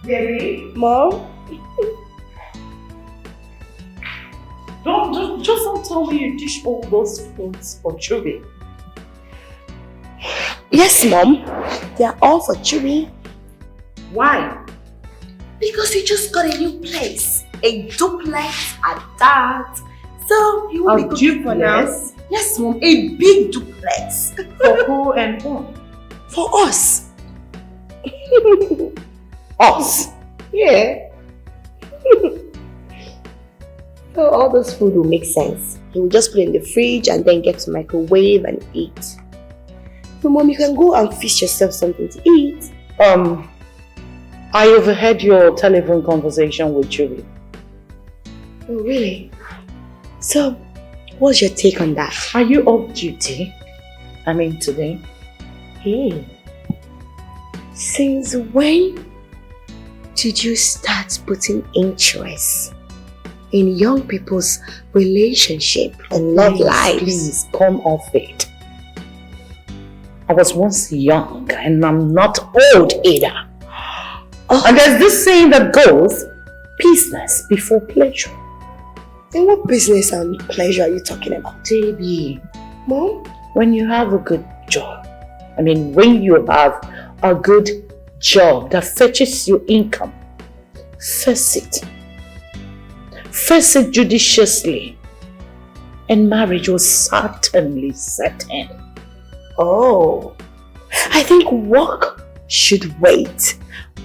Baby? Mom? Just don't tell me you dish all those foods for Zubby. Yes, Mom. They are all for Zubby. Why? Because he just got a new place. A duplex at that. So he will be cooking for us. Yes, Mom. A big duplex. For who and whom? For us. Us? Yeah. So all this food will make sense. He will just put it in the fridge and then get to microwave and eat. So Mom, you can go and feast yourself something to eat. I overheard your telephone conversation with Zubby. Oh, really? So, what's your take on that? Are you off duty? I mean today. Hey. Since when did you start putting interest in young people's relationship and love lives? Please, come off it. I was once young and I'm not old either. Oh. And there's this saying that goes, business before pleasure. Then what business and pleasure are you talking about? Baby. Mom? When you have a good job, when you have a good job that fetches you income, face it. Face it judiciously. And marriage will certainly set in. Oh. I think work should wait.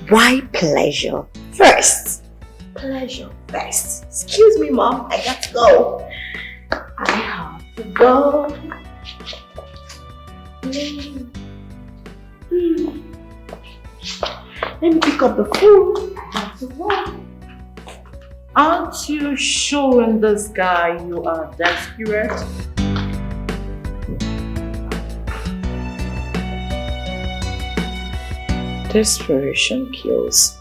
Why pleasure first? Pleasure first. Excuse me, Mom. I got to go. I have to go. Let me pick up the food. I have to work. Aren't you showing this guy you are desperate? Desperation kills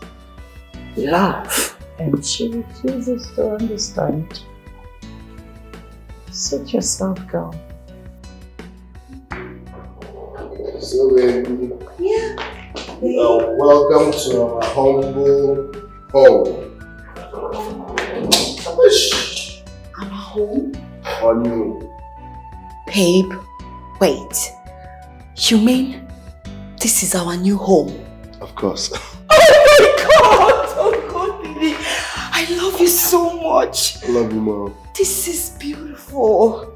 love, and she refuses to understand. Sit yourself down. So, baby. Yeah. Welcome to our humble home. Our home? On you. Babe, wait. You mean this is our new home? Of course. Oh my God! Oh God, baby. I love you so much. I love you, Mom. This is beautiful.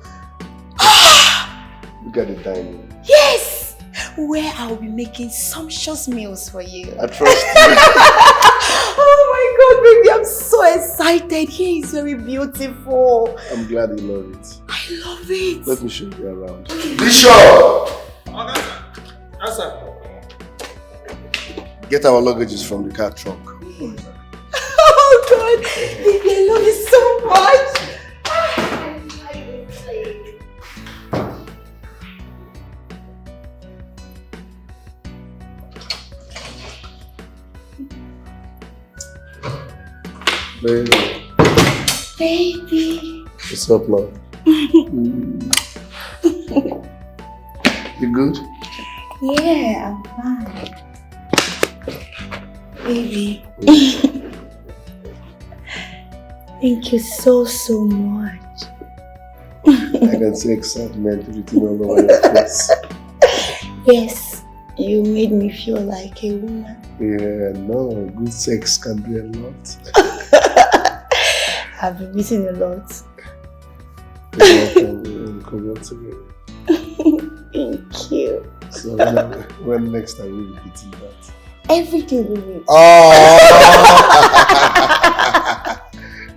Look at the dining. Yes! Where I'll be making sumptuous meals for you. I trust you. Oh my God, baby, I'm so excited. Here is very beautiful. I'm glad you love it. I love it. Let me show you around. Bishop! Yes, sir. Get our luggages from the car trunk. Oh God, baby, I love you so much. Baby. Baby. What's up, love? You good? Yeah, I'm fine. Baby. Thank you so much. I can see excitement written all over your face. Yes, you made me feel like a woman. Yeah, no, good sex can do a lot. I've been missing a lot. You're welcome. Come on to me. Thank you. So when next time we'll be eating that? Every day we meet. Oh!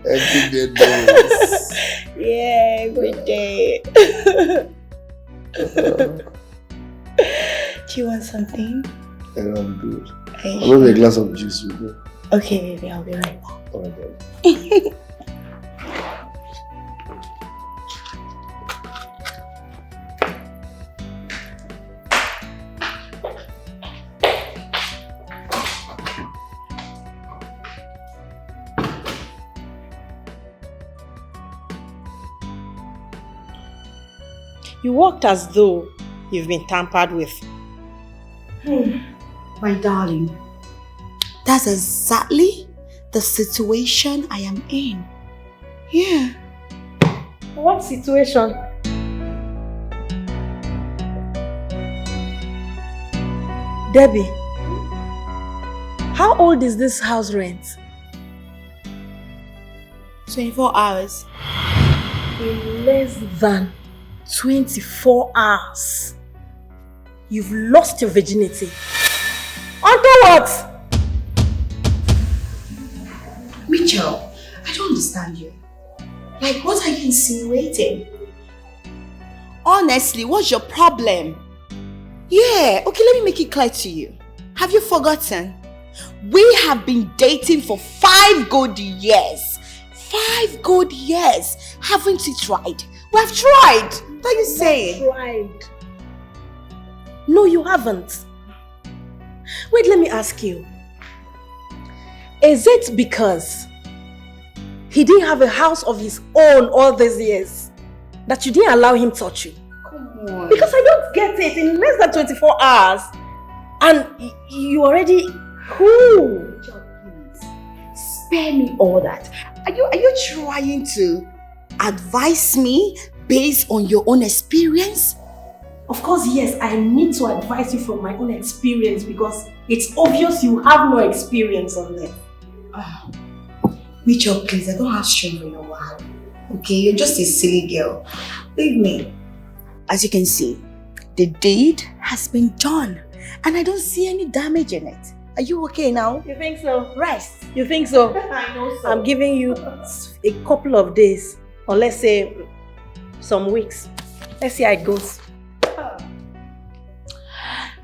Every day days. Yeah, every day. Do you want something? And I'm good. Sure? Maybe a glass of juice with me. Okay, baby, I'll be right back. Alright then. You walked as though you've been tampered with. My darling, That's exactly the situation I am in. Yeah. What situation? Debbie, how old is this house rent? 24 hours. In less than 24 hours, you've lost your virginity. Onto what? Micheal, I don't understand you. Like, what are you insinuating? Honestly, what's your problem? Yeah, okay, let me make it clear to you. Have you forgotten? We have been dating for 5 good years. 5 good years. Haven't you tried? We have tried. What are you saying? Tried. No, you haven't. Wait, let me ask you. Is it because he didn't have a house of his own all these years that you didn't allow him to touch you? Come on. Because I don't get it. In less than 24 hours, and you already... Who? Please, spare me all that. Are you trying to advise me based on your own experience? Of course, yes, I need to advise you from my own experience because it's obvious you have no experience on this. Micheal, please, I don't have strength for your wild. Okay, you're just a silly girl. Leave me. As you can see, the deed has been done and I don't see any damage in it. Are you okay now? You think so? Rest. You think so? I know so. I'm giving you a couple of days, or let's say some weeks. Let's see how it goes.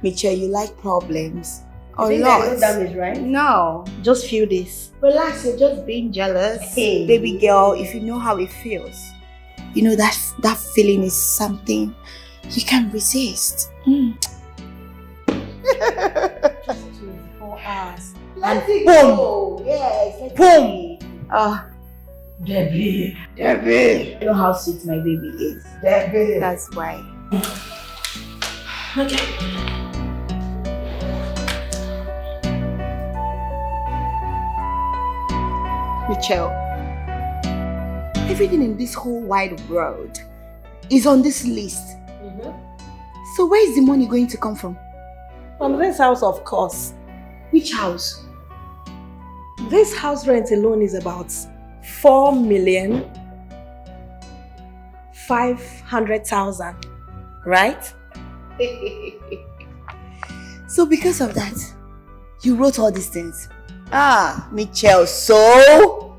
Micheal, you like problems. You think there's no damage, right? No. Just few days. Relax, you're just being jealous. Hey. Baby girl, if you know how it feels, you know that feeling is something you can't resist. Just 24 hours. Let it boom. go. Yes, let Boom. Debbie. You know how sweet my baby is. Debbie. That's why. Okay. Micheal, everything in this whole wide world is on this list. So where is the money going to come from? From this house, of course. Which house? This house rent alone is about 4,500,000, right? So because of that, you wrote all these things. Micheal, so?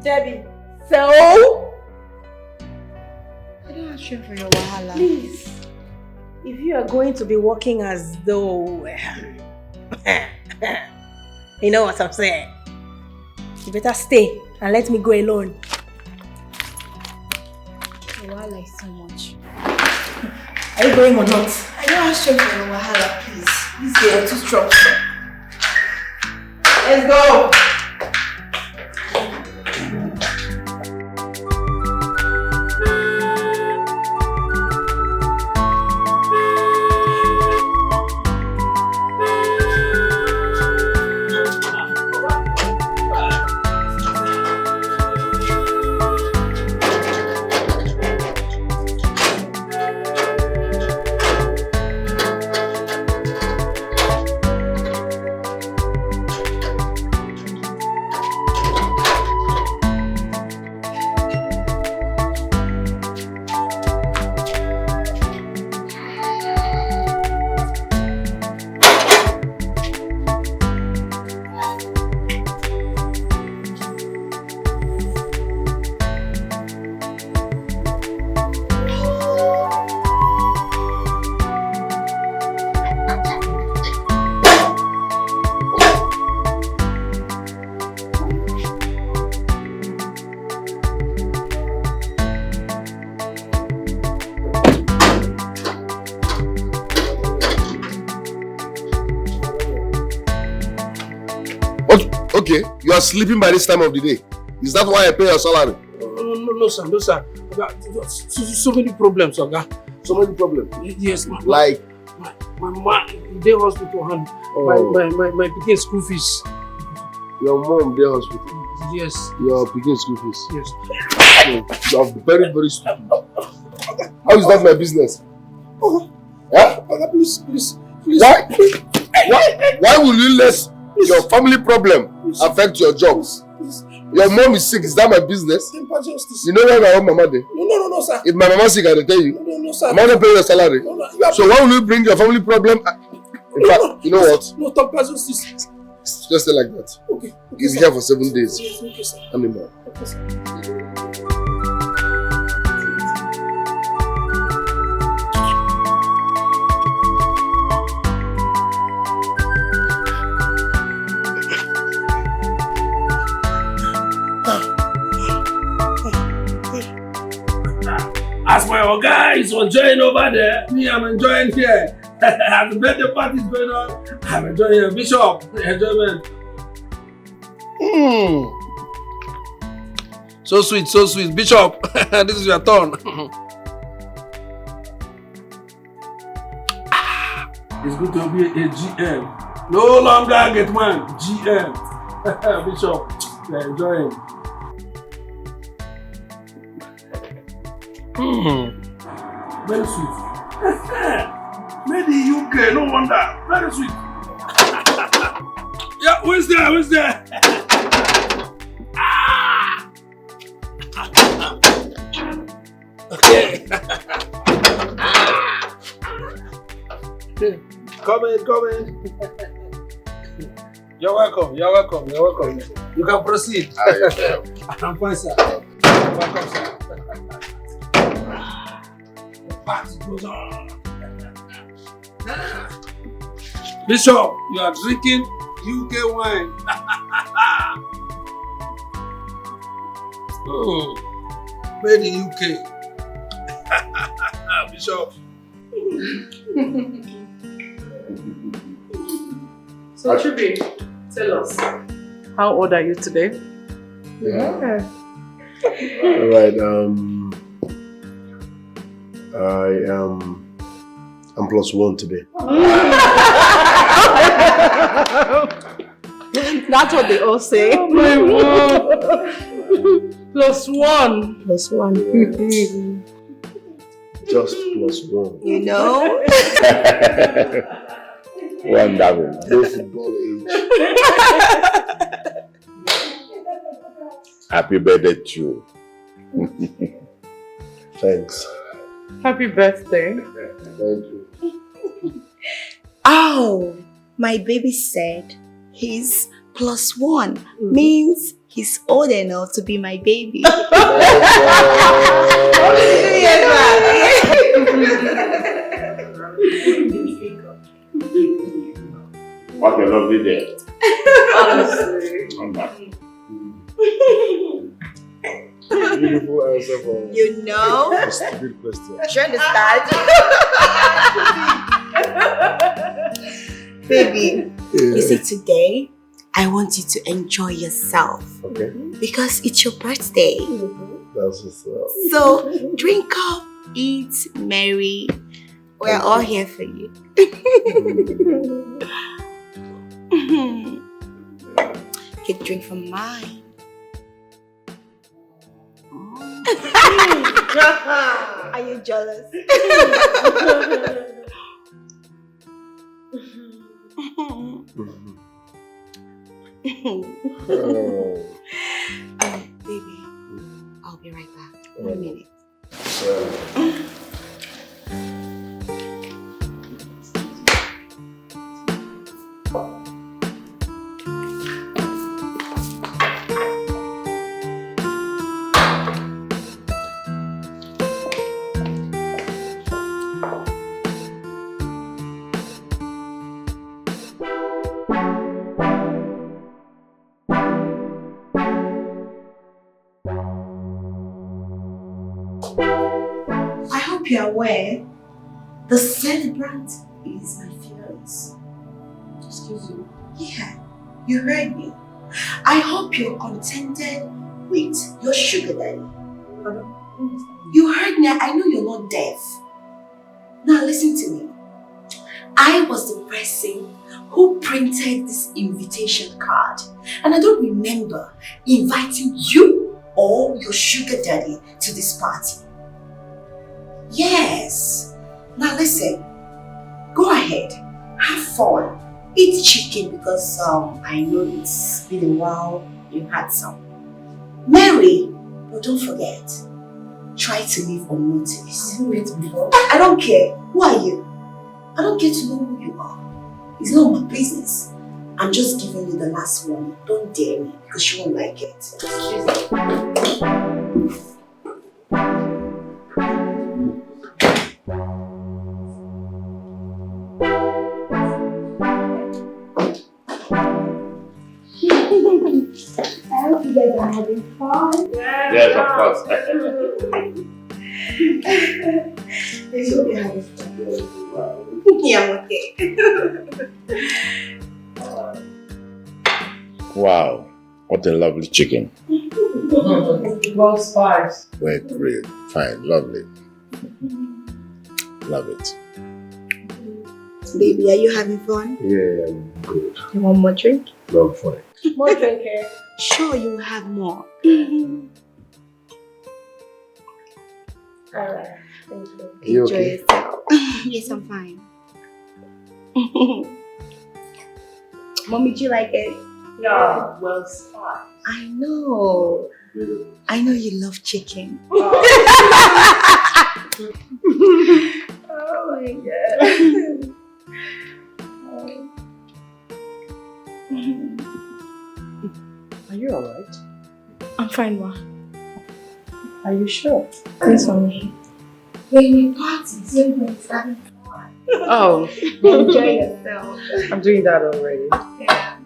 Debbie, so? I don't have strength for your wahala. Please, if you are going to be working as though... you know what I'm saying? You better stay and let me go alone. Your wahala is so much. Are you going or not? I don't have strength for your wahala, please. This girl is too strong. Let's go! Okay, you are sleeping by this time of the day. Is that why I pay your salary? No, sir. So many problems, Oga. So many problems. Yes, Like? my hospital and my pikin school fees. Your mom there hospital. Yes. Your picking school fees. Yes. You are very, very stupid. How is that my business? Yeah? Please. Why will you let your family problem affect your jobs? Your mom is sick. Is that my business? You know where my own mama is? No, sir. If my mama is sick, I will tell you. No, sir. I'm not going to pay your salary. So why will you bring your family problem? In fact, you know what? No, stop justice. Just stay like that. Okay. He's here for 7 days. Yes, okay, sir. Animal. Okay, sir. As my Oga is enjoying over there, me, I'm enjoying here. As the birthday party is going on, I'm enjoying here. Bishop, enjoyment. So sweet, so sweet. Bishop, this is your turn. It's good to be a GM. No longer get one, GM. Bishop, you're enjoying. Very sweet. Made in UK, no wonder. Very sweet. Yeah, who's there? Okay. Come in. You're welcome. You can proceed. I'm fine, sir. Welcome, sir. Party goes on. Bishop, you are drinking UK wine. Made in UK. Bishop. So Zubby, tell us, how old are you today? Yeah. Alright, I'm +1 today. That's what they all say. Oh my word. +1. +1. Just +1. You know? Wonderful. No football age. Happy birthday to you. Thanks. Happy birthday. Thank you. Oh, my baby said he's +1 means he's old enough to be my baby. What a lovely day. Honestly. Beautiful answer for You know? a stupid question. Do you understand? Baby, you see, today I want you to enjoy yourself. Okay. Because it's your birthday. That's what's up. So drink up, eat, merry. We're all here for you. Take a drink from mine. Are you jealous? Baby, I'll be right back. 1 minute. You're aware, the celebrant is my fiance. Excuse you. Yeah, you heard me. I hope you're contented with your sugar daddy. You heard me, I know you're not deaf. Now listen to me. I was the person who printed this invitation card. And I don't remember inviting you or your sugar daddy to this party. Yes. Now listen, go ahead, have fun, eat chicken because I know it's been a while you had some. Mary, but don't forget, try to leave unnoticed. I don't care. Who are you? I don't get to know who you are. It's not my business. I'm just giving you the last one. Don't dare me because you won't like it. I hope you guys are having fun. Yes, of course. I hope you're having fun. Yeah, I'm okay. Wow, what a lovely chicken. Well spiced. Well, great, fine, lovely. Love it. Baby, are you having fun? Yeah, I'm good. You want more drink? Love fine. More drink here. Sure, you will have more. Alright, thank you. Are you Enjoy okay? yourself. Yes, I'm fine. Mommy, do you like it? Yeah, well spiced. I know. I know you love chicken. Oh my god. Are you alright? I'm fine, ma. Are you sure? Yes, mommy. When you party, it's having fun. Oh, Enjoy yourself. I'm doing that already. Yeah.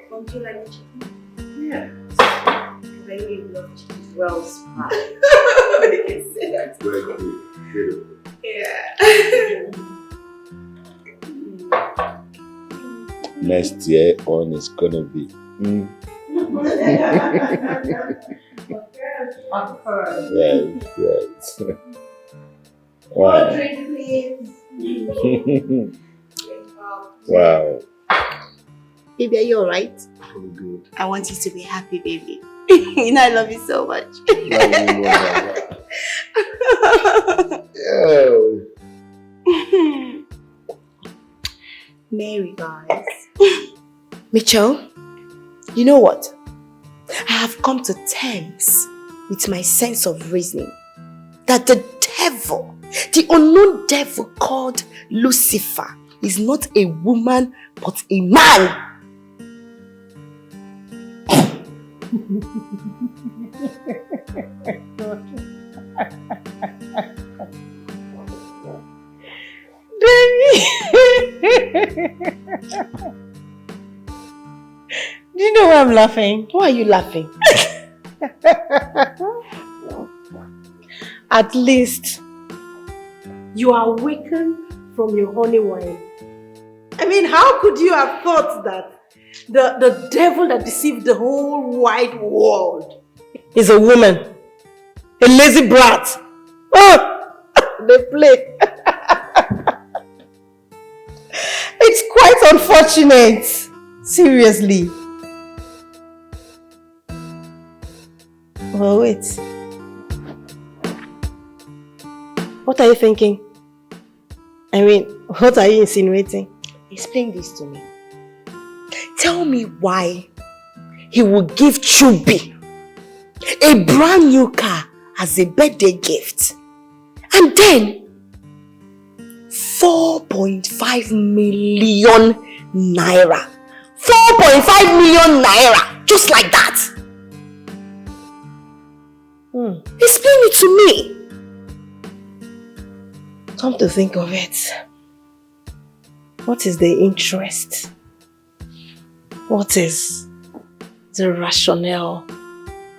Don't you like chicken? Yeah. I really love chicken. Well spiced. You can say that. Well, beautiful. Yeah. Next year on is gonna be. Yes. Wow. Drink, please. Wow. Baby, are you alright? I'm good. I want you to be happy, baby. You know I love you so much. Love you more than that. Yo. Mary, guys. Micheal, you know what? I have come to terms with my sense of reasoning that the devil, the unknown devil called Lucifer, is not a woman but a man. Do you know why I'm laughing? Why are you laughing? At least you are awakened from your honey wine. I mean, how could you have thought that the devil that deceived the whole wide world is a woman? A lazy brat. Oh, they play. It's quite unfortunate. Seriously. Oh, wait. What are you thinking? I mean, what are you insinuating? Explain this to me. Tell me why he will give Chubby a brand new car as a birthday gift and then 4.5 million naira. 4.5 million naira, just like that. Explain it to me. Come to think of it, what is the interest? What is the rationale?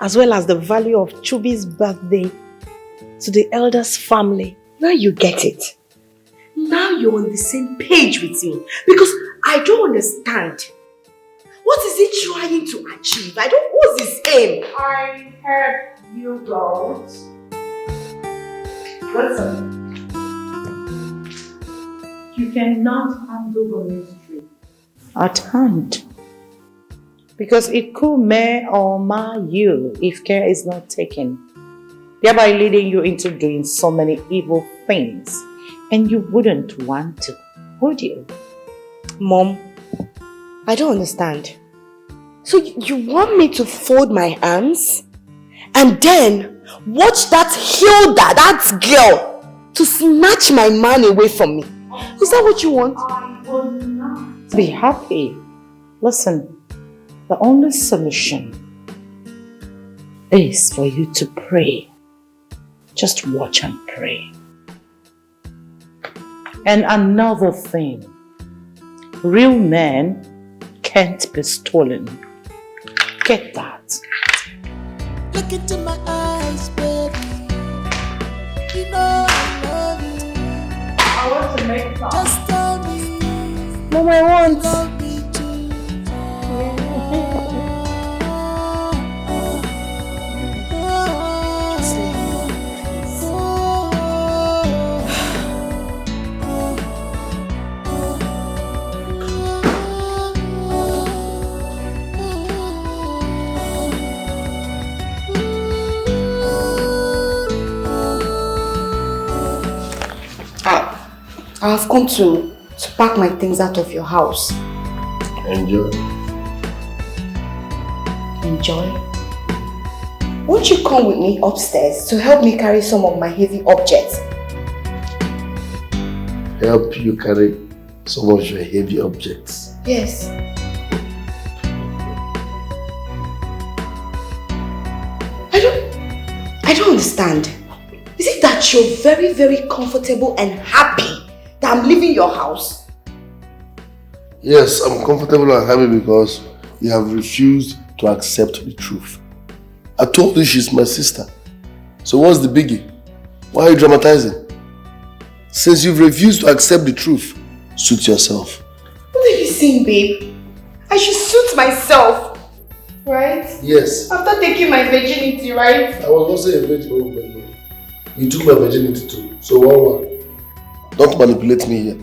As well as the value of Chubby's birthday to the elder's family. Now you get it. Now you're on the same page with me. Because I don't understand. What is he trying to achieve? What's his aim? I heard you wrote. Listen. You cannot handle the mystery at hand. Because it could may or mar you if care is not taken, thereby leading you into doing so many evil things. And you wouldn't want to, would you? Mom, I don't understand. So you want me to fold my arms and then watch that Hilda, that girl, to snatch my man away from me? Is that what you want? I will not be happy. Listen, the only solution is for you to pray. Just watch and pray. And another thing, real men can't be stolen. Get that. Look into my eyes, baby. You know I love you. I want to make that. Just tell me. Mom, I want. Love me too. I have come to pack my things out of your house. Enjoy. Enjoy? Won't you come with me upstairs to help me carry some of my heavy objects? Help you carry some of your heavy objects. Yes. I don't understand. Is it that you're very, very comfortable and happy that I'm leaving your house? Yes, I'm comfortable and happy because you have refused to accept the truth. I told you she's my sister. So what's the biggie? Why are you dramatizing? Since you've refused to accept the truth, suit yourself. What are you saying, babe? I should suit myself, right? Yes. After taking my virginity, right? I was also a virgin. Oh, but you took my virginity too. So one. Don't manipulate me here.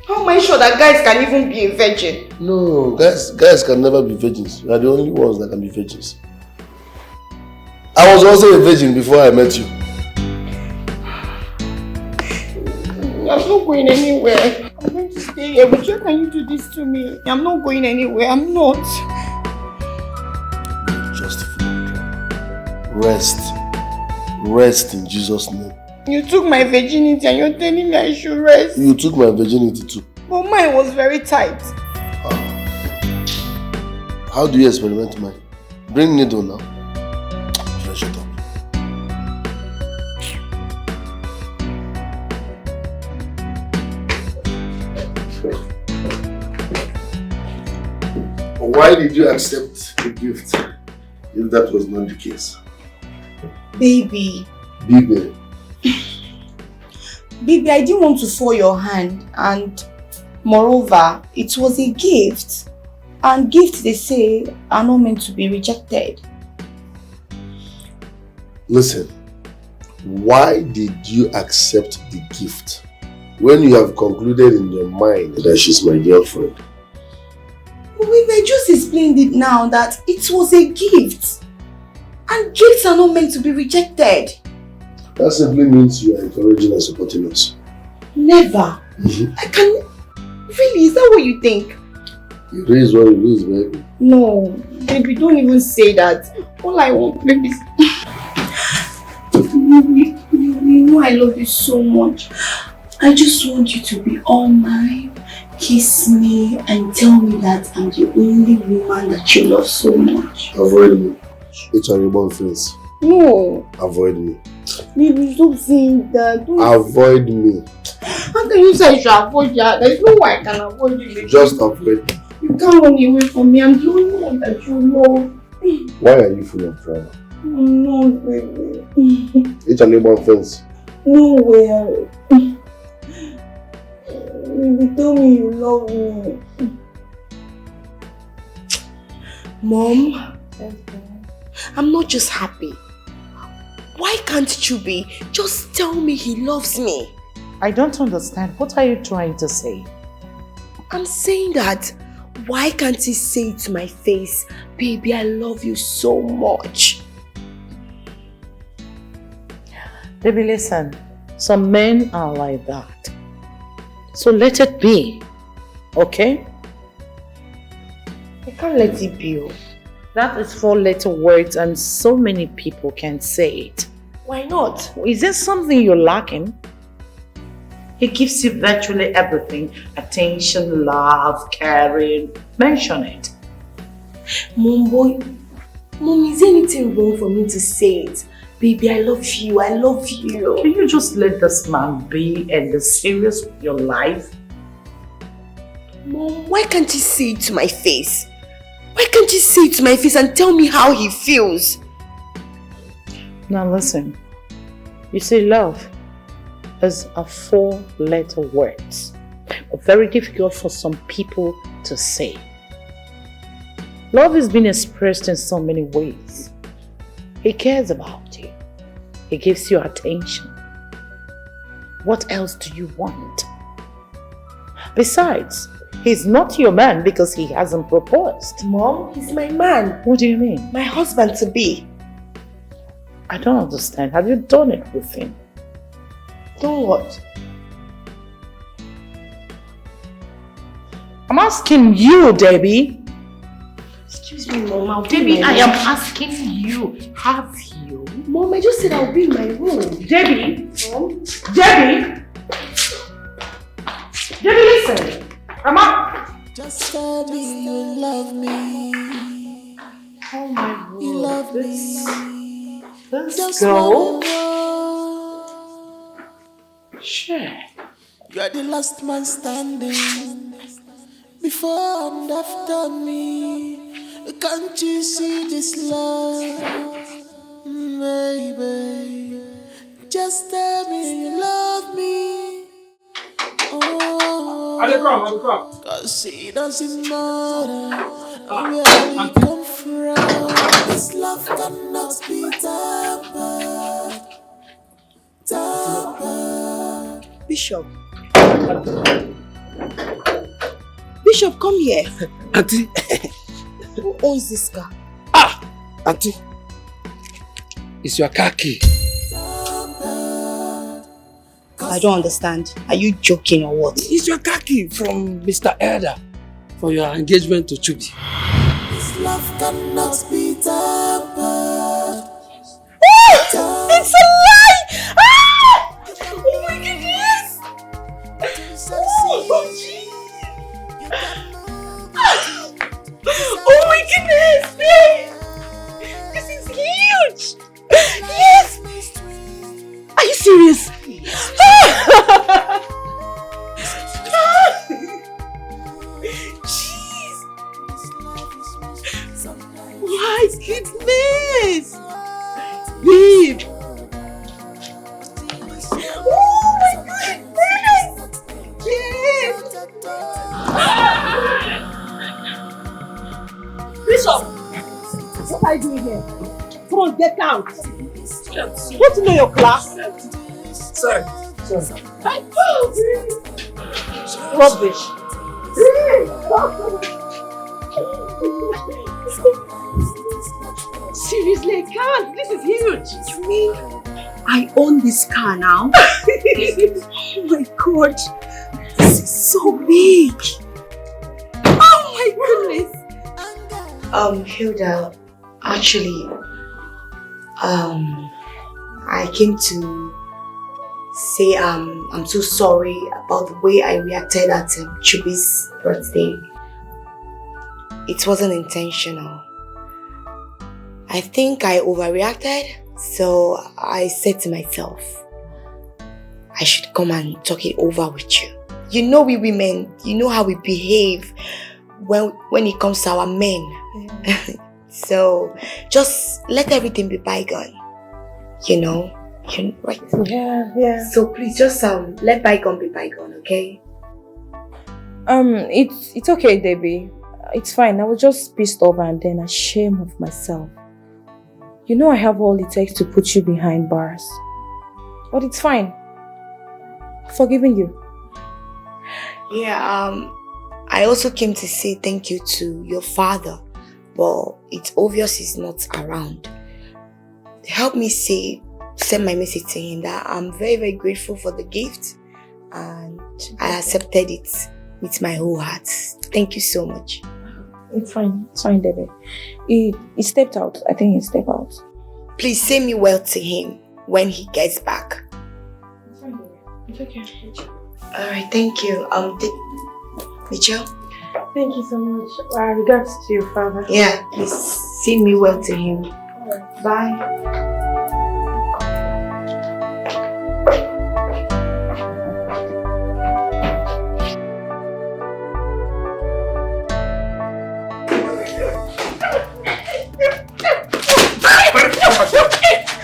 How am I sure that guys can even be a virgin? No, guys can never be virgins. We are the only ones that can be virgins. I was also a virgin before I met you. I'm not going anywhere. I'm going to stay here, but how can you do this to me? I'm not going anywhere. I'm not. Just rest. Rest in Jesus' name. You took my virginity and you're telling me I should rest. You took my virginity too. But mine was very tight. How do you experiment mine? Bring needle now. Flesh it up. Why did you accept the gift if that was not the case? Baby. Baby. Baby, I didn't want to fall your hand, and moreover, it was a gift. And gifts, they say, are not meant to be rejected. Listen, why did you accept the gift when you have concluded in your mind that she's my girlfriend? We just explained it now that it was a gift. And gifts are not meant to be rejected. That simply means you are encouraging and supporting us. Never. I can... Really, is that what you think? It is what it is, baby. No, baby, don't even say that. All I want, baby, is... You know I love you so much. I just want you to be all mine. Kiss me and tell me that I'm the only woman that you love so much. Avoid me. It's a reborn face. No. Avoid me. Baby, stop saying that. Don't... Avoid me. How can you say I should avoid you? There's no way I can avoid you, baby. Just avoid me. You can't run away from me. I'm the only one that you love. Why are you full of drama? No, baby. It's a newborn fence. No way. Baby, tell me you love me. Mom, I'm not just happy. Why can't you be? Just tell me he loves me. I don't understand. What are you trying to say? I'm saying that, why can't he say it to my face, baby, I love you so much? Baby, listen. Some men are like that. So let it be. Okay? I can't let it be. That is 4-letter words and so many people can say it. Why not? Is there something you're lacking? He gives you virtually everything. Attention, love, caring. Mention it. Mom, is there anything wrong for me to say it? Baby, I love you. I love you. Can you just let this man be and be serious with your life? Mom, why can't he say it to my face? Why can't you say it to my face and tell me how he feels? Now listen. You see, love is a 4-letter word. Very difficult for some people to say. Love is being expressed in so many ways. He cares about you. He gives you attention. What else do you want? Besides, he's not your man because he hasn't proposed. Mom, he's my man. What do you mean? My husband to be. I don't understand. Have you done it with him? Done what? I'm asking you, Debbie. Excuse me, Mom. I'll be Debbie, in my I am room. asking you. Have you? Mom, I just said I'll be in my room. Debbie? Mom? Debbie? Debbie, listen. I'm up. Just tell me you love me. Oh my God. You love me. Let's Just go. one word. Sure. You're the last man standing. Before and after me. Can't you see this love, baby? Just tell me you love me. Oh, I'll come. 'cause it doesn't matter where we come from. This love cannot be tampered. Bishop. Bishop, come here. Auntie. Who owns this car? Auntie. It's your car key. I don't understand. Are you joking or what? It's your car key from Mr. Elder for your engagement to Chubby. This love cannot be tampered. It's a lie! Ah! Oh my goodness! Oh my goodness! Babe! This is huge! Yes! Are you serious? Jeez! My goodness! Babe! Oh my goodness! Yes! Bishop! What are you doing here? Come on, get down! Don't you know your class? Sorry. Rubbish! Seriously, I can't! This is huge! You mean I own this car now? Oh my god! This is so big! Oh my goodness! Hilda, actually, I came to say I'm so sorry about the way I reacted at Chubby's birthday. It wasn't intentional. I think I overreacted, so I said to myself, I should come and talk it over with you. You know we women, you know how we behave when it comes to our men. Yeah. So just let everything be bygone. You know, right? Yeah. So please just let bygone be bygone, okay? It's okay, Debbie. It's fine. I was just pissed off and then ashamed of myself. You know I have all it takes to put you behind bars. But it's fine. Forgiving you. Yeah, I also came to say thank you to your father, but it's obvious he's not around. Help me send my message to him that I'm very, very grateful for the gift and I accepted it with my whole heart. Thank you so much. It's fine, David. He stepped out. I think he stepped out. Please say me well to him when he gets back. It's fine, David. It's okay. Alright, thank you. Micheal? Thank you so much. Regards to your father. Yeah, please say me well to him. Alright. Bye.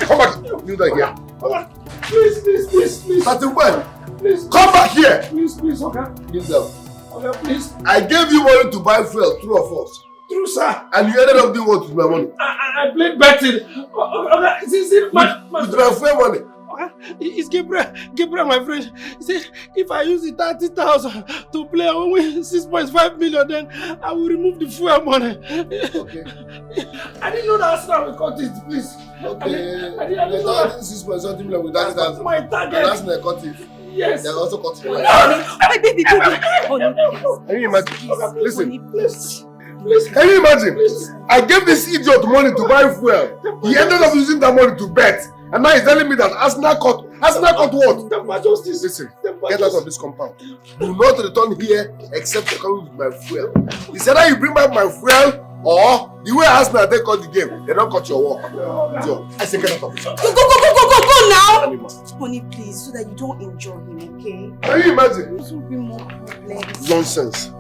Come back. You that here. Come back. Please. That's the one. Please. Come back here. Please, okay. Kneel down. Okay, please. I gave you money to buy fuel, true or false? True, sir. And you ended up doing what with my money? I played betting. Okay, is it my with my fuel money. It's Gabriel, my friend. He said if I use the 30,000 to play, I will win 6.5 million. Then I will remove the fuel money. Okay. I didn't know that Arsenal will cut it, please. Okay. I didn't know that. 6.something million with 30,000. That's my target. And Arsenal cut it. Yes. They are also cutting it. Baby. Can you imagine? Listen. Please. Can you imagine? Please. I gave this idiot money to buy fuel. He ended up using that money to bet. And now he's telling me that Arsenal cut what? Temper justice. Listen, get out of this compound. Do not return here except you're coming with my fuel. It's either you bring back my fuel or the way Arsenal they cut the game, they don't cut your work. So, I say get out of this. Go now! Honey, please, so that you don't enjoy him, okay? Can you imagine? This will be more problems. Nonsense.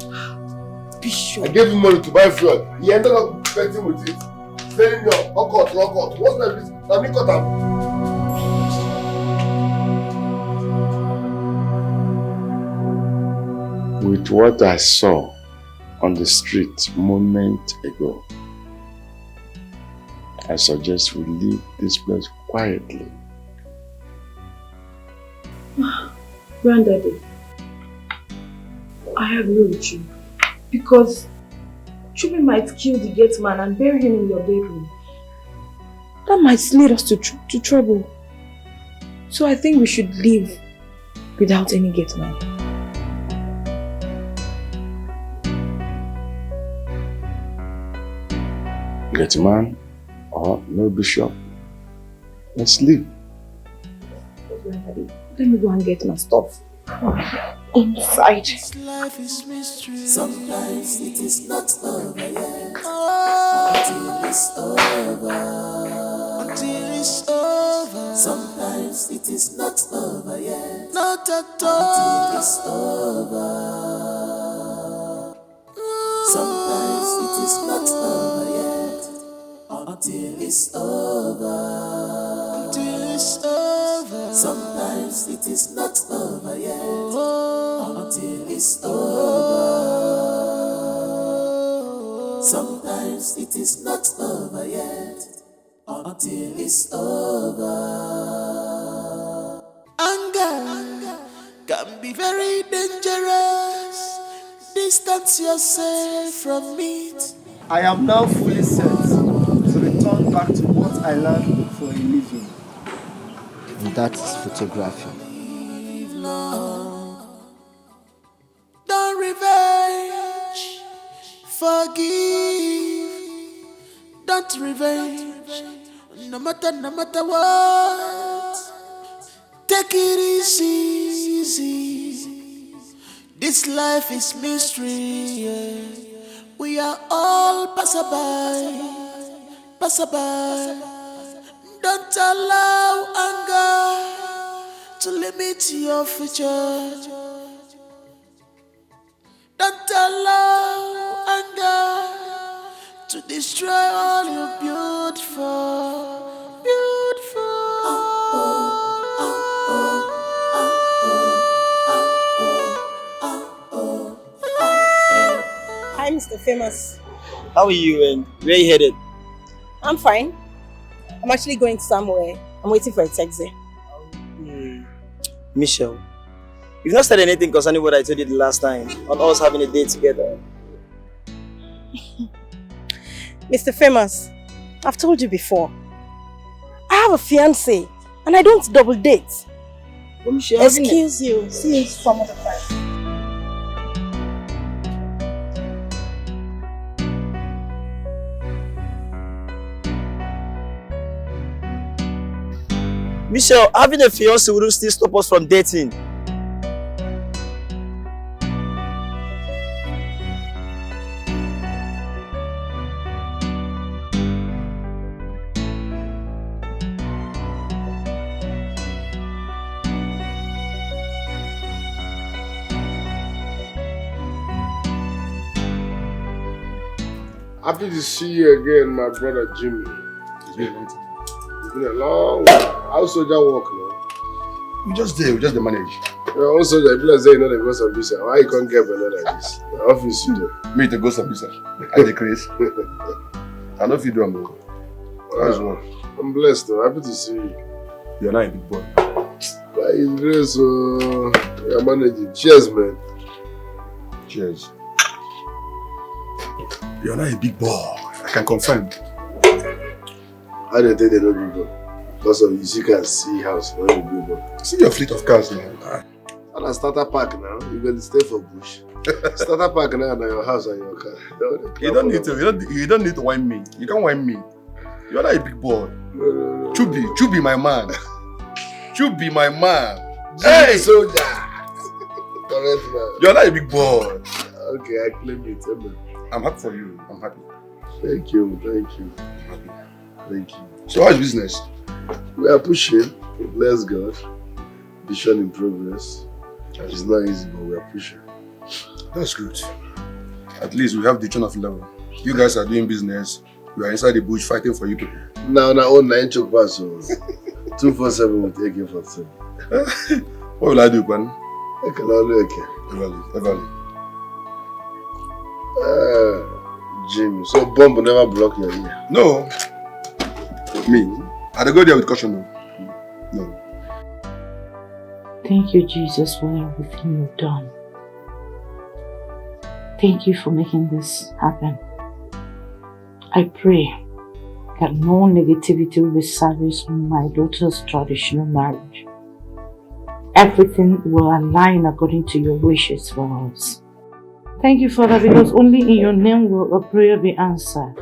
Be sure. I gave him money to buy fuel. He ended up betting with it. Telling me, lock out. What's my business? Let me cut out. With what I saw on the street moment ago, I suggest we leave this place quietly. Granddaddy, I agree with you. Because Chubby might kill the gate man and bury him in your bedroom. That might lead us to trouble. So I think we should leave without any gate man. Gate man or no bishop. Let's leave. Granddaddy, let me go and get my stuff. Inside. Life is mystery. Sometimes it is not over yet. Until it's over. Until it's over. Sometimes it is not over yet. Not at all. Until it's over. Sometimes it is not over yet. Until it's over. Until it's over. Sometimes it is not over yet. Until it's over. Sometimes it is not over yet. Until it's over. Anger can be very dangerous. Distance yourself from it. I am now fully set to return back to what I learned for a living. And that is photography. Don't revenge, forgive. Don't revenge, no matter what. Take it easy. This life is mystery. Yeah. We are all passerby. Don't allow anger to limit your future. Don't allow anger to destroy all you beautiful. I'm Mr. Famous. How are you and where are you headed? I'm fine. I'm actually going somewhere. I'm waiting for a taxi. Micheal, you've not said anything concerning what I told you the last time on us having a date together. Mr. Famous, I've told you before. I have a fiancé and I don't double date. Excuse you. See you some other time. Micheal, having a fiancé wouldn't still stop us from dating. Happy to see you again, my brother Jimmy. It's been a long while. How's soldier work now? We just the manage. Yeah, also, I feel like you know the ghost of visa. Why you can't get banana like this? The office you do. Me the ghost of visa. I decrease. I know if you do, I'm good. How's work? I'm blessed though. Happy to see you. You're not a big boy. By His grace, you're managing. Cheers, man. Cheers. You're not a big boy. I can confirm. How do you think they know big boy? Because of you can see house, not a big boy. See your fleet of cars now. And a starter park now, you're going to stay for bush. Starter park now, and your house and your car. You don't need to whine me. You can't whine me. You're not a big boy. No. Chubby, my man. Chubby, my man. Hey, soldier. Correct, man. You're not a big boy. Okay, I claim it. I'm happy for you. I'm happy. Thank you. I'm happy. Thank you. So how's business? We are pushing. Bless God. Vision in progress. It's not easy, but we are pushing. That's good. At least we have the turn of level. You guys are doing business. We are inside the bush fighting for you people. Now, own 9 choke pass. 247 with AK-47. What will I do, man? Everly. Jimmy, so bomb will never block your ear. No. Me. I go there with caution. No. Thank you, Jesus, for everything you've done. Thank you for making this happen. I pray that no negativity will be serviced on my daughter's traditional marriage. Everything will align according to your wishes for us. Thank you, Father, because only in your name will a prayer be answered.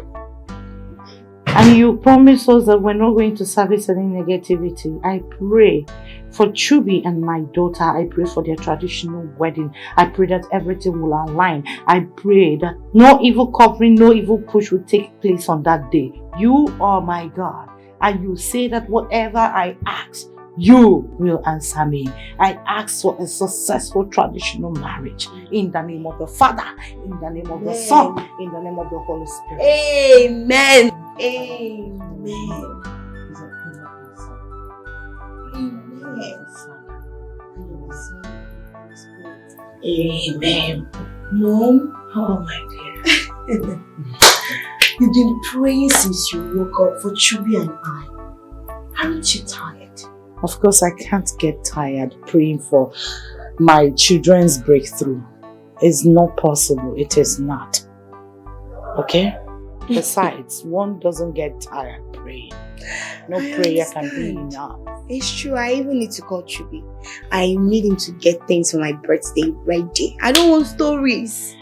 And you promise us that we're not going to service any negativity. I pray for Chubby and my daughter. I pray for their traditional wedding. I pray that everything will align. I pray that no evil covering, no evil push will take place on that day. You are my God. And you say that whatever I ask, you will answer me. I ask for a successful traditional marriage. In the name of the Father, in the name of the Son, in the name of the Holy Spirit. Amen. Amen. Amen. Mom, oh my dear. You've been praying since you woke up for Chubby and I. Aren't you tired? Of course, I can't get tired praying for my children's breakthrough. It's not possible. It is not. Okay? Besides, one doesn't get tired praying. No prayer can be enough. It's true. I even need to call Chubby. I need him to get things for my birthday ready. I don't want stories.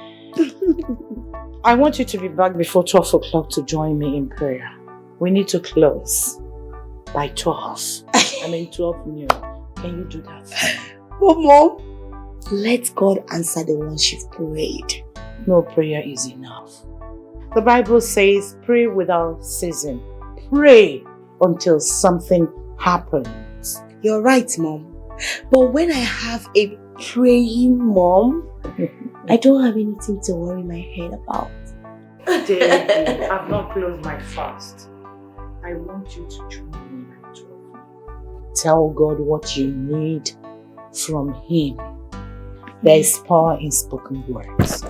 I want you to be back before 12 o'clock to join me in prayer. We need to close by 12. 12 noon. Can you do that? But Mom, let God answer the ones you've prayed. No prayer is enough. The Bible says, pray without ceasing. Pray until something happens. You're right, Mom. But when I have a praying mom, I don't have anything to worry my head about. David, I've not closed my fast. I want you to join me at 12. Tell God what you need from Him. There is power in spoken words.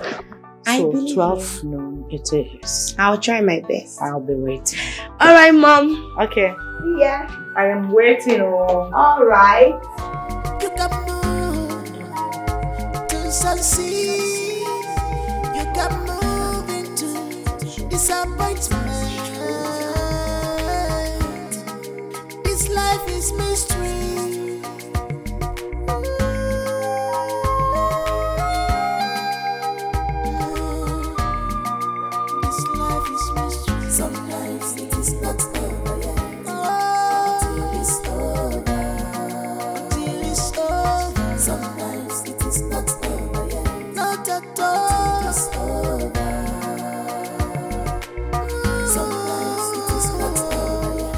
I So believe 12 noon it is. I'll try my best. I'll be waiting. All right, Mom. Okay. Yeah. I am waiting. Oh. All right. You can move to succeed. You can move into disappointment. This life is mystery. This life is mystery. Sometimes it is not over yet. Until it's over. Till it's over. Sometimes it is not over yet. Not at all. It's over. Sometimes it is not over yet.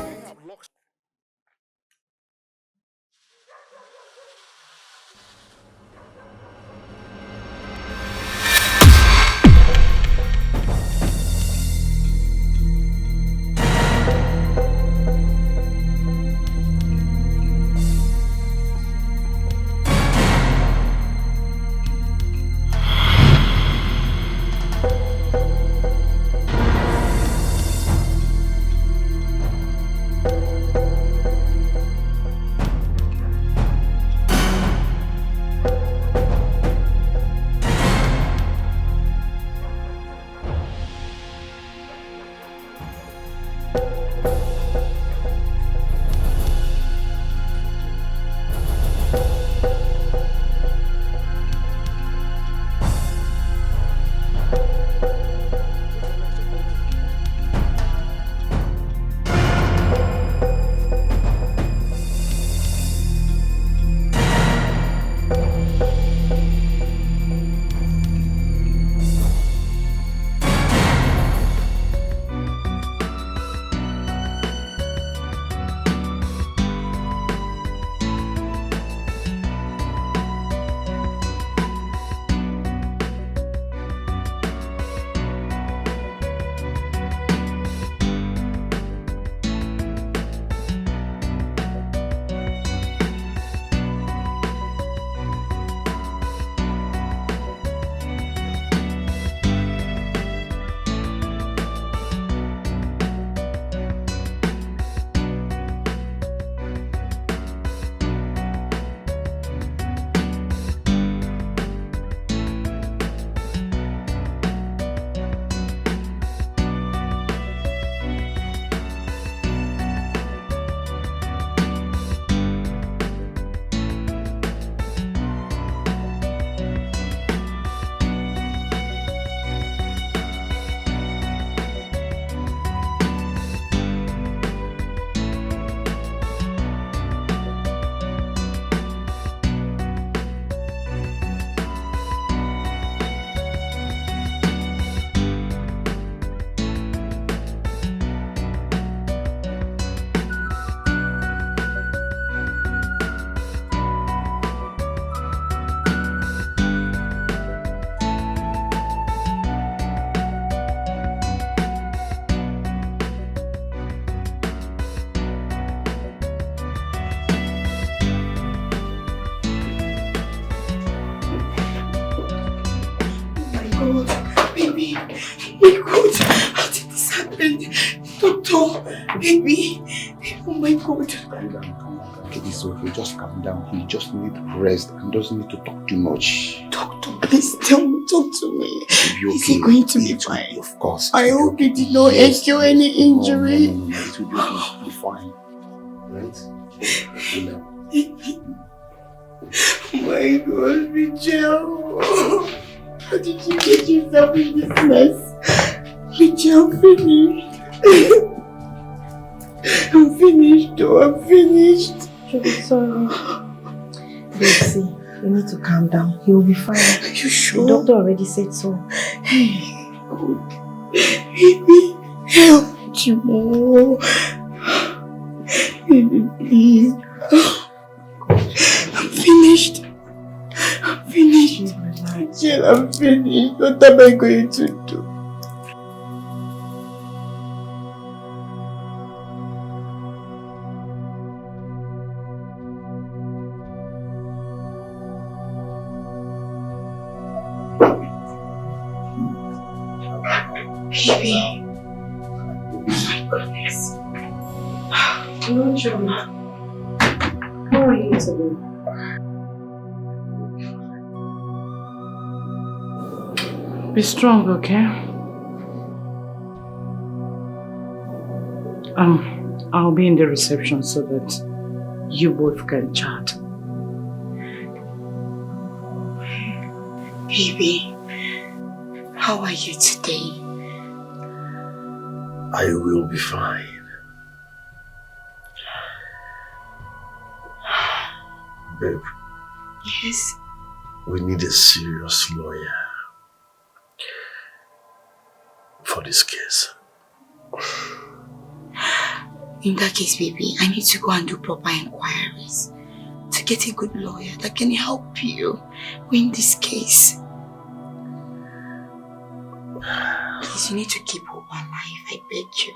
Baby, my God, how did this happen? Doctor, baby, oh my God. Calm down. Okay, it's okay, just calm down. He just need rest and doesn't need to talk too much. Doctor, please talk to me. Is he going to be fine? Of course. I hope he did not endure any injury. No, it will be fine. Right? My God, Micheal. How did you get yourself in this mess? Micheal, I'm finished. I'm finished, though. I'm finished. You'll be sorry. Betsy, you need to calm down. He will be fine. Are you sure? The doctor already said so. Hey, God. Baby, help you. Baby, please. I'm finished. I'm finished. Micheal, I'm finished. What am I going to do? Baby. My goodness. Hello, Chuma. How are you today? Be strong, okay? I'll be in the reception so that you both can chat. Baby, how are you today? I will be fine. Babe. Yes? We need a serious lawyer for this case. In that case, baby, I need to go and do proper inquiries to get a good lawyer that can help you win this case. Please, you need to keep hope alive, I beg you.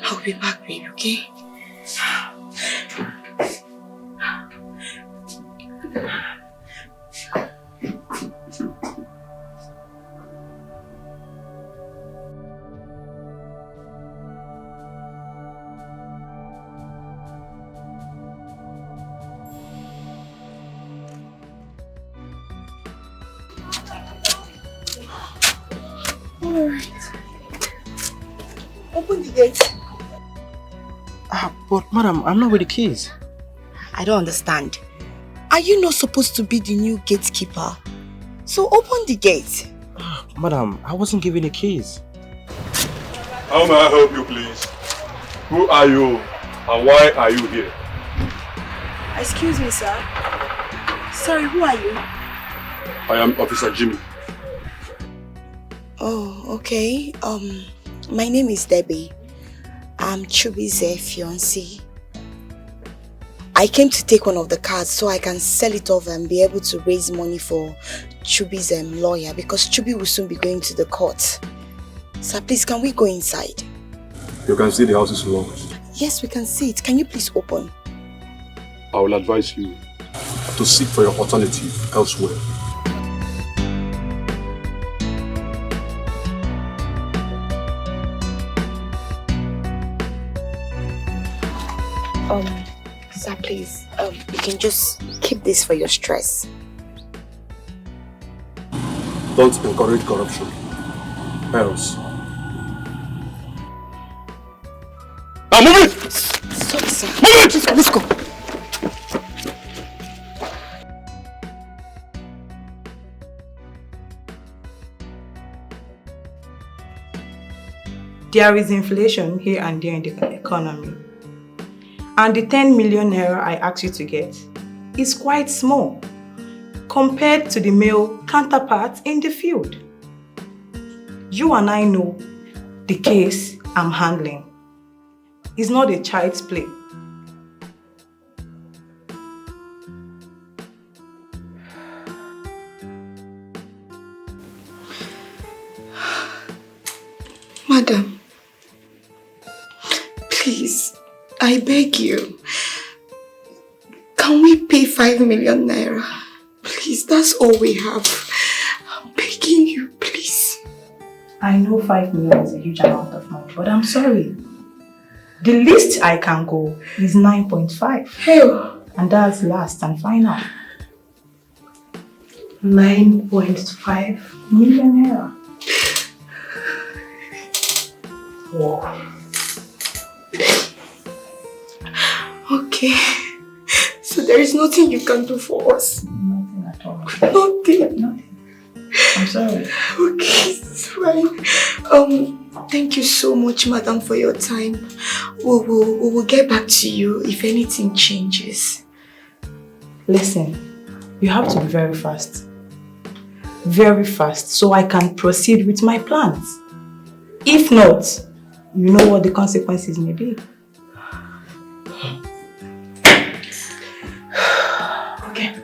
I'll be back, babe, okay? Alright. Open the gate. But madam, I'm not with the keys. I don't understand. Are you not supposed to be the new gatekeeper? So open the gate. Madam, I wasn't given the keys. How may I help you, please? Who are you and why are you here? Excuse me, sir. Sorry, who are you? I am Officer Jimmy. Oh, okay. My name is Debbie. I'm Chubi's fiancée. I came to take one of the cars so I can sell it off and be able to raise money for Chubi's lawyer because Chubi will soon be going to the court. Sir, please, can we go inside? You can see the house is locked. Yes, we can see it. Can you please open? I will advise you to seek for your alternative elsewhere. Sir, please, you can just keep this for your stress. Don't encourage corruption. Else. Now move it! Sorry, sir. Move it! Let's go. There is inflation here and there in the economy. And the 10 million naira I asked you to get is quite small compared to the male counterparts in the field. You and I know the case I'm handling is not a child's play. Madam, please, I beg you, can we pay 5 million naira? Please, that's all we have. I'm begging you, please. I know 5 million is a huge amount of money, but I'm sorry. The least I can go is 9.5. Hell. And that's last and final. 9.5 million naira. Wow. Okay. So there is nothing you can do for us? Nothing at all. Nothing? Nothing. I'm sorry. Okay, it's fine. Thank you so much, madam, for your time. We will get back to you if anything changes. Listen, you have to be very fast. Very fast, so I can proceed with my plans. If not, you know what the consequences may be. Okay.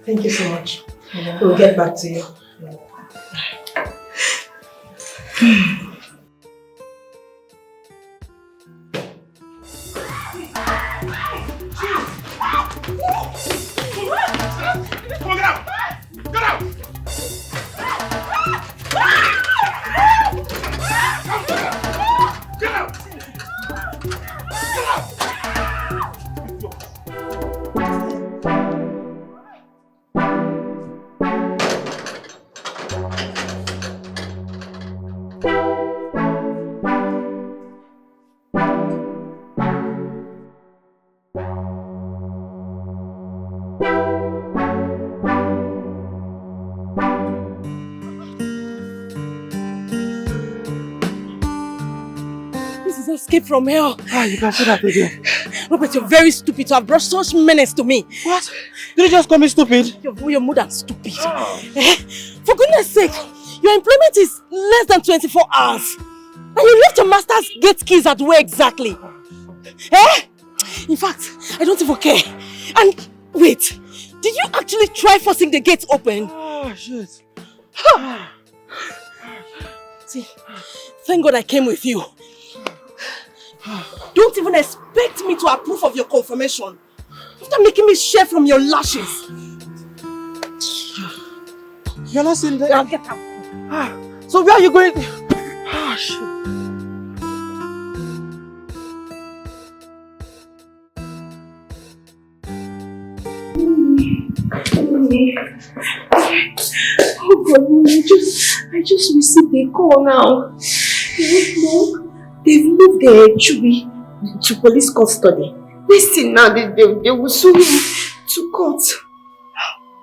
Thank you so much. We'll get back to you. Come on, get out! Get out! escape from hell. You can say that again. Robert, you're very stupid to have brought such menace to me. What? Did you just call me stupid? You're more than stupid. For goodness sake, your employment is less than 24 hours. And you left your master's gate keys at where exactly? In fact, I don't even care. And wait, did you actually try forcing the gate open? Oh, shit. See, thank God I came with you. Don't even expect me to approve of your confirmation. After making me share from your lashes. You're not saying that? Now get out. So where are you going? Shit. Oh God, I just received a call now. They've moved the Zubby to police custody. Listen now, they will sue him to court.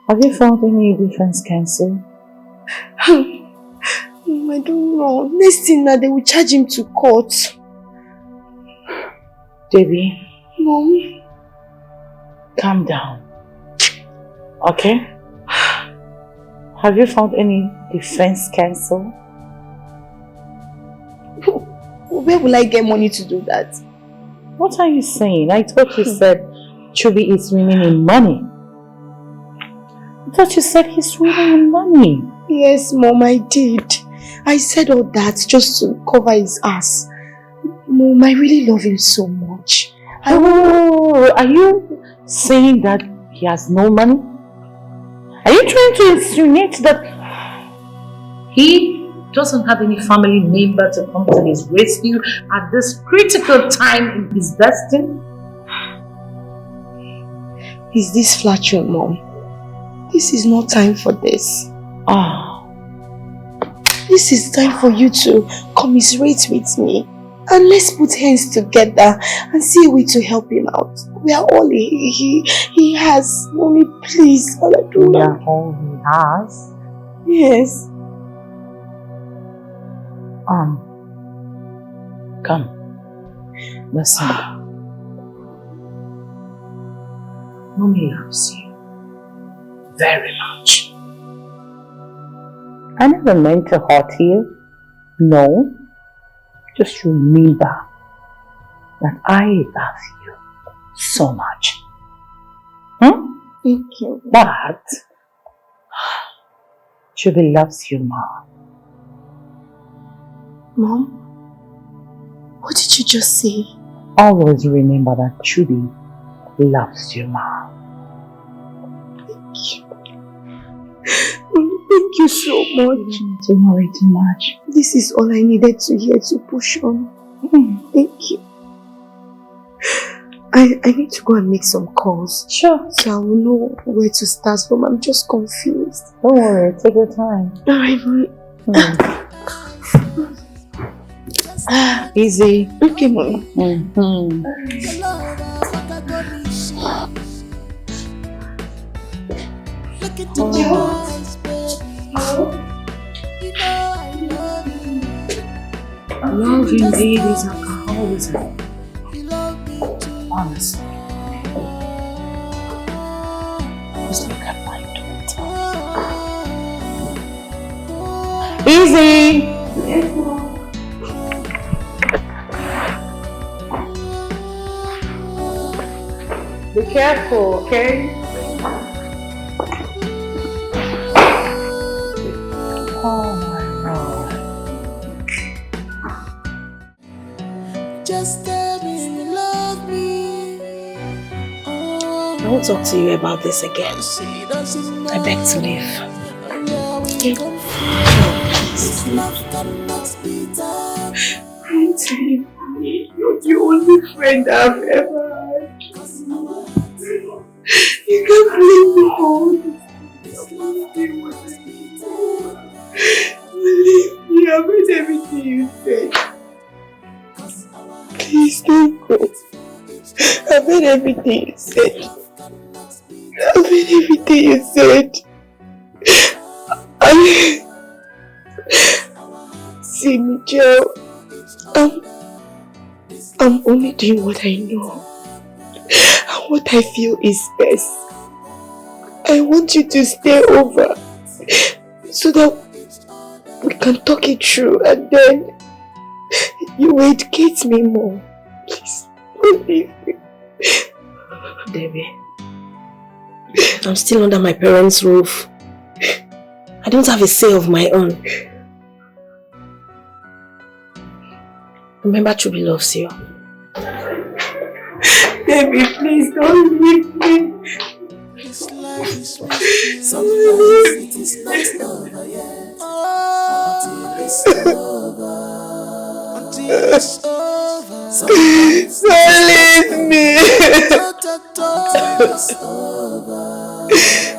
Have you found any defense counsel? I don't know. Next thing now, they will charge him to court. Debbie. Mom. Calm down. Okay? Have you found any defense counsel? Where will I get money to do that? What are you saying? I thought you said Zubby is swimming in money. I thought you said he's swimming in money. Yes, Mom, I did. I said all that just to cover his ass. Mom, I really love him so much. Are you saying that he has no money? Are you trying to insinuate that he doesn't have any family member to come to his rescue at this critical time in his destiny? Is this flattering, Mom? This is not time for this. This is time for you to commiserate with me. And let's put hands together and see a way to help him out. We are all he has. Mommy, please. All I do we are all he has? Yes. Come. Listen. Mommy loves you very much. I never meant to hurt you. No. Just remember that I love you so much. Thank you. But Zubby loves you more. Mom? What did you just say? Always remember that Zubby loves you more. Thank you. Thank you so much. Don't worry too much. This is all I needed to hear to push on. Thank you. I need to go and make some calls. Sure. So I will know where to start from. I'm just confused. Don't worry, take your time. Easy. Okay, Mommy. Look into my eyes, Love indeed is alcoholism. Honestly. Just look at my daughter. Easy! Yes, Mom. Be careful, okay? Oh my God. Just tell me you love me. I won't talk to you about this again. I beg to leave. Okay? This love cannot be done. I'm telling you, you're the only friend I've ever had. You can't blame me for this. Believe me, I've heard everything you said. Please don't go. I've heard everything you said. I've heard everything you said. See, Micheal, I'm only doing what I know and what I feel is best. I want you to stay over so that we can talk it through and then you will educate me more. Please, don't leave me. Debbie, I'm still under my parents' roof. I don't have a say of my own. Remember, Chubby loves you. Baby, please don't leave me. This life is sometimes it is not over yet. Until it's over. Until it's over. Sometimes don't leave me. Until it's over.